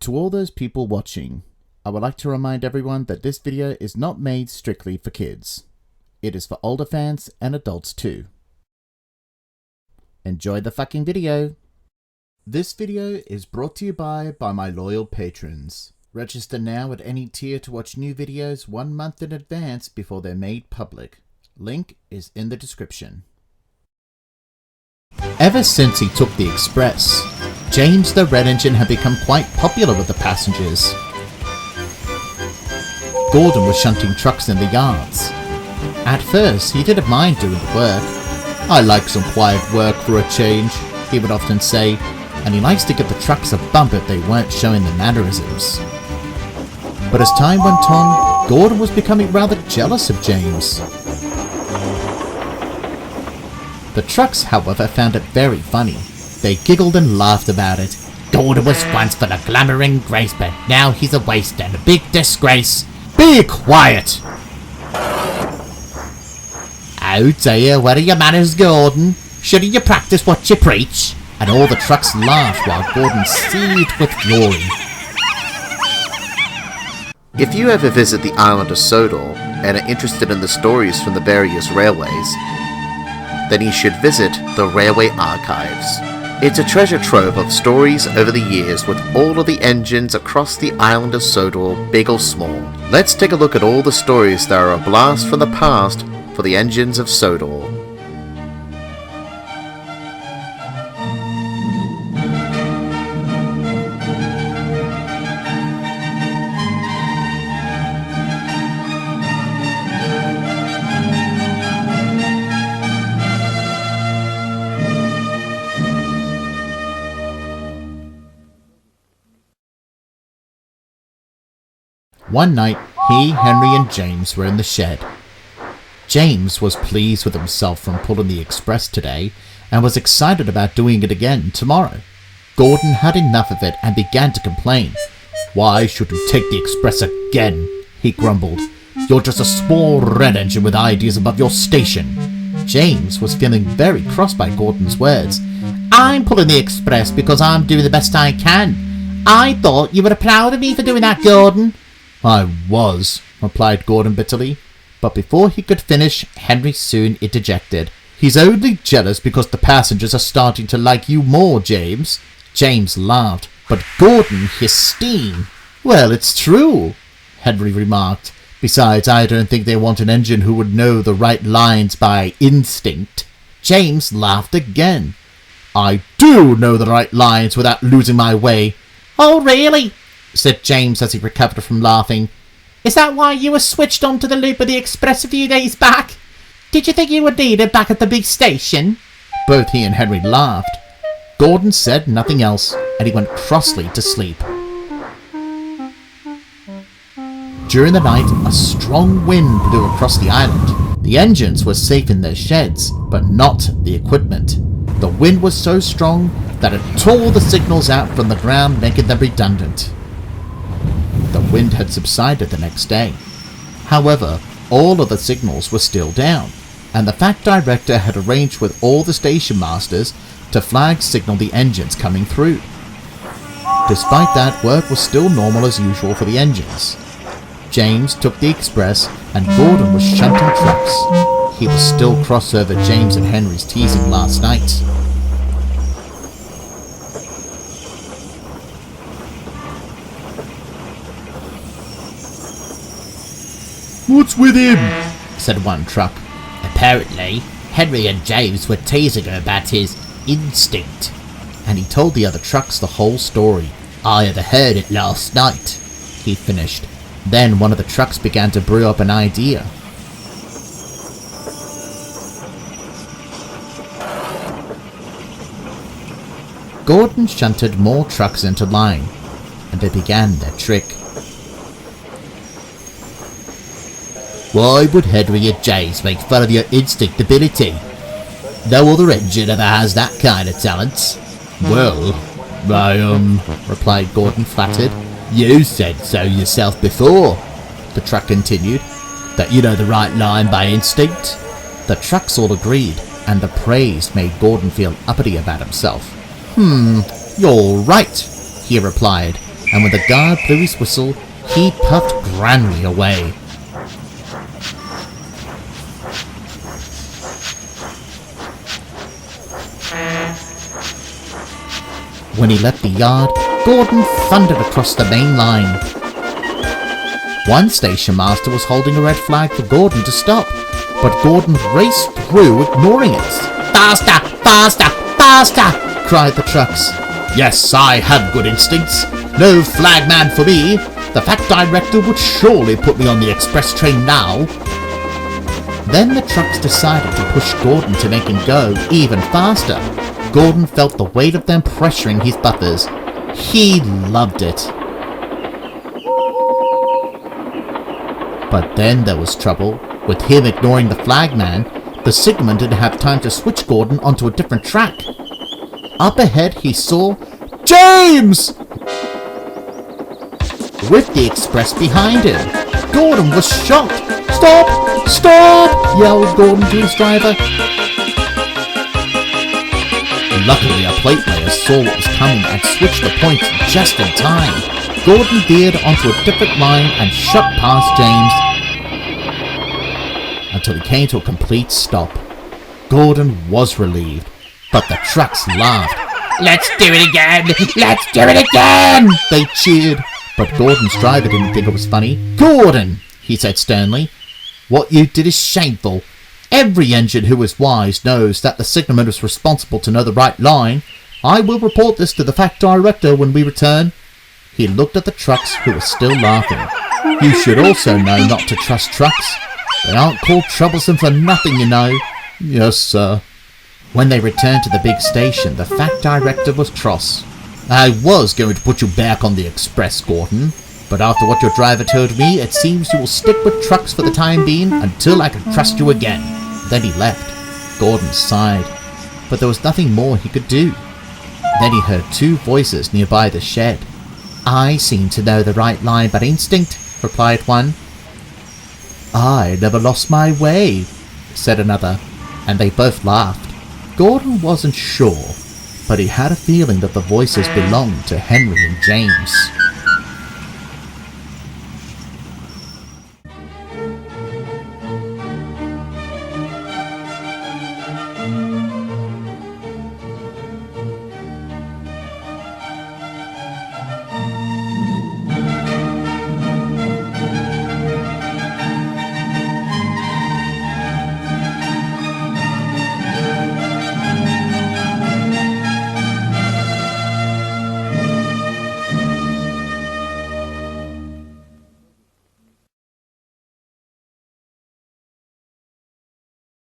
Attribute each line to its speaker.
Speaker 1: To all those people watching, I would like to remind everyone that this video is not made strictly for kids. It is for older fans and adults too. Enjoy the fucking video! This video is brought to you by my loyal patrons. Register now at any tier to watch new videos 1 month in advance before they're made public. Link is in the description. Ever since he took the express, James the Red Engine had become quite popular with the passengers. Gordon was shunting trucks in the yards. At first, he didn't mind doing the work. "I like some quiet work for a change," he would often say, and he likes to give the trucks a bump if they weren't showing the mannerisms. But as time went on, Gordon was becoming rather jealous of James. The trucks, however, found it very funny. They giggled and laughed about it. "Gordon was once for the glamouring grace, but now he's a waste and a big disgrace. Be quiet!" "Oh dear, where are your manners, Gordon? Shouldn't you practice what you preach?" And all the trucks laughed while Gordon seethed with fury.
Speaker 2: If you ever visit the island of Sodor and are interested in the stories from the various railways, then you should visit the Railway Archives. It's a treasure trove of stories over the years with all of the engines across the island of Sodor, big or small. Let's take a look at all the stories that are a blast from the past for the engines of Sodor.
Speaker 1: One night, he, Henry, and James were in the shed. James was pleased with himself from pulling the express today, and was excited about doing it again tomorrow. Gordon had enough of it and began to complain. "Why should you take the express again?" he grumbled. "You're just a small red engine with ideas above your station." James was feeling very cross by Gordon's words. "I'm pulling the express because I'm doing the best I can. I thought you were proud of me for doing that, Gordon." "I was," replied Gordon bitterly. But before he could finish, Henry soon interjected. "He's only jealous because the passengers are starting to like you more, James." James laughed, but Gordon hissed steam. "Well, it's true," Henry remarked. "Besides, I don't think they want an engine who would know the right lines by instinct." James laughed again. "I do know the right lines without losing my way." "Oh, really?" said James as he recovered from laughing. "Is that why you were switched onto the loop of the express a few days back? Did you think you would need it back at the big station?" Both he and Henry laughed. Gordon said nothing else, and he went crossly to sleep. During the night, a strong wind blew across the island. The engines were safe in their sheds, but not the equipment. The wind was so strong that it tore the signals out from the ground, making them redundant. The wind had subsided the next day. However, all of the signals were still down, and the Fat Director had arranged with all the station masters to flag signal the engines coming through. Despite that, work was still normal as usual for the engines. James took the express, and Gordon was shunting trucks. He was still cross over James and Henry's teasing last night.
Speaker 3: "What's with him?"
Speaker 1: said one truck.
Speaker 4: "Apparently, Henry and James were teasing him about his instinct."
Speaker 1: And he told the other trucks the whole story.
Speaker 4: "I overheard it last night,"
Speaker 1: he finished. Then one of the trucks began to brew up an idea. Gordon shunted more trucks into line, and they began their trick.
Speaker 4: "Why would Henry and James make fun of your instinct ability? No other engine ever has that kind of talent."
Speaker 3: "Well,
Speaker 1: replied Gordon, flattered.
Speaker 4: "You said so yourself before," the truck continued, "that you know the right line by instinct."
Speaker 1: The trucks all agreed, and the praise made Gordon feel uppity about himself.
Speaker 4: "You're right," he replied.
Speaker 1: and when the guard blew his whistle, he puffed grandly away. When he left the yard, Gordon thundered across the main line. One station master was holding a red flag for Gordon to stop, but Gordon raced through, ignoring it. "Faster! Faster! Faster!" cried the trucks. "Yes, I have good instincts. No flagman for me. The fat director would surely put me on the express train now." Then the trucks decided to push Gordon to make him go even faster. Gordon felt the weight of them pressuring his buffers. He loved it. But then there was trouble. With him ignoring the flagman, the signalman didn't have time to switch Gordon onto a different track. Up ahead he saw James! With the express behind him. Gordon was shocked. "Stop! Stop!" yelled Gordon to his driver. Luckily, a plate layer saw what was coming and switched the points just in time. Gordon veered onto a different line and shot past James until he came to a complete stop. Gordon was relieved, but the trucks laughed. "Let's do it again! Let's do it again!" they cheered. But Gordon's driver didn't think it was funny. "Gordon," he said sternly, "what you did is shameful. Every engine who is wise knows that the signalman is responsible to know the right line. I will report this to the fact director when we return." He looked at the trucks, who were still laughing. "You should also know not to trust trucks. They aren't called troublesome for nothing, you know." "Yes, sir." When they returned to the big station, the fact director was cross. "I was going to put you back on the express, Gordon, but after what your driver told me, it seems you will stick with trucks for the time being until I can trust you again." Then he left. Gordon sighed, but there was nothing more he could do. Then he heard two voices nearby the shed. "I seem to know the right line by instinct," replied one. "I never lost my way," said another, and they both laughed. Gordon wasn't sure, but he had a feeling that the voices belonged to Henry and James.